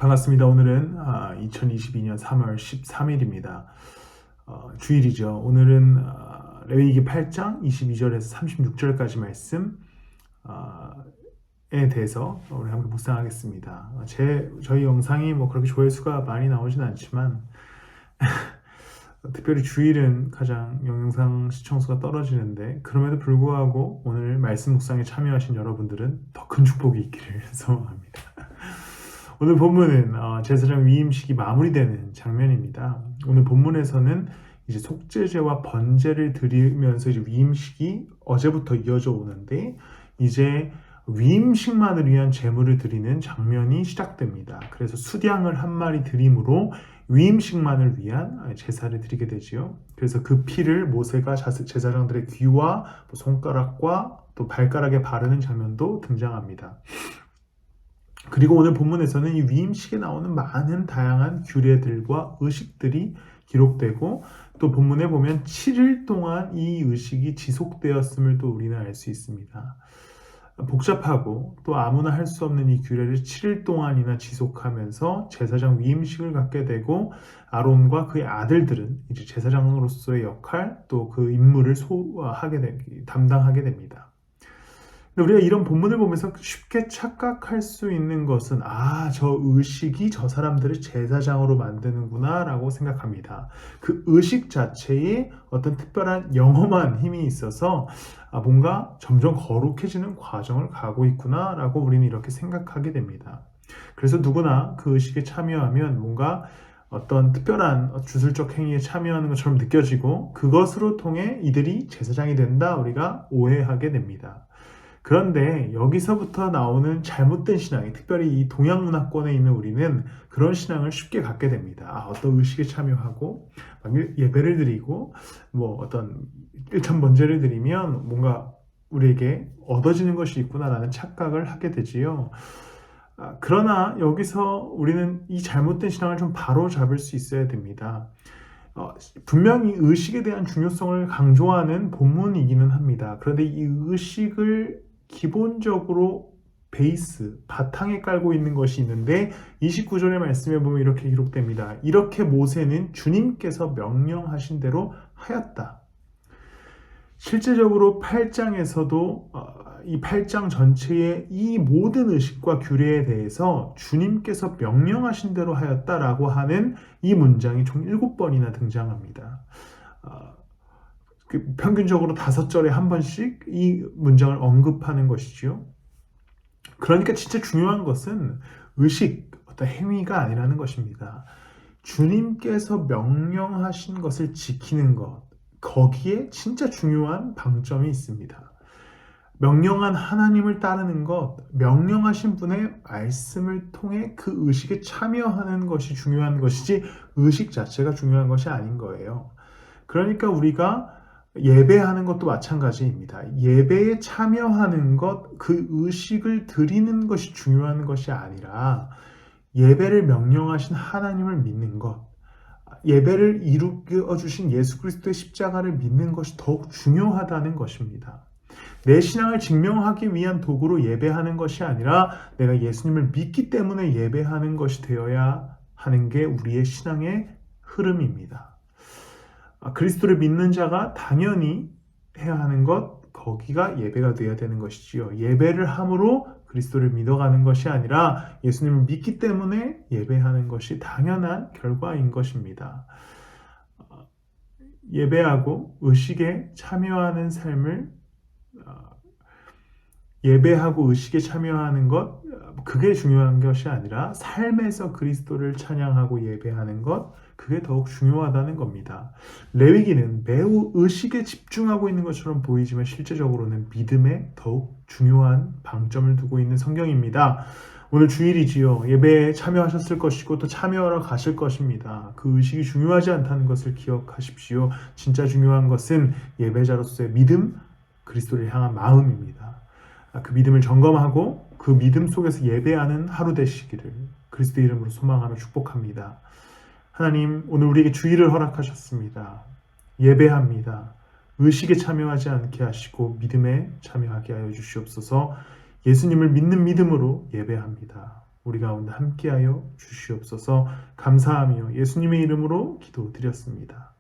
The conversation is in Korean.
반갑습니다. 오늘은 2022년 3월 13일입니다. 주일이죠. 오늘은 레위기 8장 22절에서 36절까지 말씀에 대해서 우리 함께 묵상하겠습니다. 저희 영상이 그렇게 조회수가 많이 나오진 않지만 특별히 주일은 가장 영상 시청수가 떨어지는데, 그럼에도 불구하고 오늘 말씀 묵상에 참여하신 여러분들은 더 큰 축복이 있기를 소망합니다. 오늘 본문은 제사장 위임식이 마무리되는 장면입니다. 오늘 본문에서는 이제 속죄제와 번제를 드리면서 이제 위임식이 어제부터 이어져 오는데, 이제 위임식만을 위한 제물을 드리는 장면이 시작됩니다. 그래서 수량을 한 마리 드림으로 위임식만을 위한 제사를 드리게 되지요. 그래서 그 피를 모세가 제사장들의 귀와 손가락과 또 발가락에 바르는 장면도 등장합니다. 그리고 오늘 본문에서는 이 위임식에 나오는 많은 다양한 규례들과 의식들이 기록되고, 또 본문에 보면 7일 동안 이 의식이 지속되었음을 또 우리는 알 수 있습니다. 복잡하고 또 아무나 할 수 없는 이 규례를 7일 동안이나 지속하면서 제사장 위임식을 갖게 되고, 아론과 그의 아들들은 이제 제사장으로서의 역할, 또 그 임무를 담당하게 됩니다. 우리가 이런 본문을 보면서 쉽게 착각할 수 있는 것은 저 의식이 저 사람들을 제사장으로 만드는구나 라고 생각합니다. 그 의식 자체에 어떤 특별한 영험한 힘이 있어서 뭔가 점점 거룩해지는 과정을 가고 있구나 라고 우리는 이렇게 생각하게 됩니다. 그래서 누구나 그 의식에 참여하면 뭔가 어떤 특별한 주술적 행위에 참여하는 것처럼 느껴지고, 그것으로 통해 이들이 제사장이 된다 우리가 오해하게 됩니다. 그런데 여기서부터 나오는 잘못된 신앙이, 특별히 이 동양 문화권에 있는 우리는 그런 신앙을 쉽게 갖게 됩니다. 어떤 의식에 참여하고 예배를 드리고 어떤 일천 번제를 드리면 뭔가 우리에게 얻어지는 것이 있구나라는 착각을 하게 되지요. 그러나 여기서 우리는 이 잘못된 신앙을 좀 바로 잡을 수 있어야 됩니다. 분명히 의식에 대한 중요성을 강조하는 본문이기는 합니다. 그런데 이 의식을 기본적으로 바탕에 깔고 있는 것이 있는데, 29절의 말씀에 보면 이렇게 기록됩니다. 이렇게 모세는 주님께서 명령하신 대로 하였다. 실제적으로 8장에서도 이 8장 전체의 이 모든 의식과 규례에 대해서 주님께서 명령하신 대로 하였다라고 하는 이 문장이 총 7번이나 등장합니다. 평균적으로 5절에 한 번씩 이 문장을 언급하는 것이지요. 그러니까 진짜 중요한 것은 의식, 어떤 행위가 아니라는 것입니다. 주님께서 명령하신 것을 지키는 것, 거기에 진짜 중요한 방점이 있습니다. 명령한 하나님을 따르는 것, 명령하신 분의 말씀을 통해 그 의식에 참여하는 것이 중요한 것이지 의식 자체가 중요한 것이 아닌 거예요. 그러니까 우리가 예배하는 것도 마찬가지입니다. 예배에 참여하는 것, 그 의식을 드리는 것이 중요한 것이 아니라 예배를 명령하신 하나님을 믿는 것, 예배를 이루어 주신 예수 그리스도의 십자가를 믿는 것이 더욱 중요하다는 것입니다. 내 신앙을 증명하기 위한 도구로 예배하는 것이 아니라 내가 예수님을 믿기 때문에 예배하는 것이 되어야 하는 게 우리의 신앙의 흐름입니다. 그리스도를 믿는 자가 당연히 해야 하는 것, 거기가 예배가 되어야 되는 것이지요. 예배를 함으로 그리스도를 믿어가는 것이 아니라 예수님을 믿기 때문에 예배하는 것이 당연한 결과인 것입니다. 예배하고 의식에 참여하는 삶을, 예배하고 의식에 참여하는 것, 그게 중요한 것이 아니라 삶에서 그리스도를 찬양하고 예배하는 것, 그게 더욱 중요하다는 겁니다. 레위기는 매우 의식에 집중하고 있는 것처럼 보이지만 실제적으로는 믿음에 더욱 중요한 방점을 두고 있는 성경입니다. 오늘 주일이지요. 예배에 참여하셨을 것이고 또 참여하러 가실 것입니다. 그 의식이 중요하지 않다는 것을 기억하십시오. 진짜 중요한 것은 예배자로서의 믿음, 그리스도를 향한 마음입니다. 그 믿음을 점검하고 그 믿음 속에서 예배하는 하루 되시기를 그리스도 이름으로 소망하며 축복합니다. 하나님, 오늘 우리에게 주의를 허락하셨습니다. 예배합니다. 의식에 참여하지 않게 하시고 믿음에 참여하게 하여 주시옵소서. 예수님을 믿는 믿음으로 예배합니다. 우리 가운데 함께하여 주시옵소서. 감사하며 예수님의 이름으로 기도드렸습니다.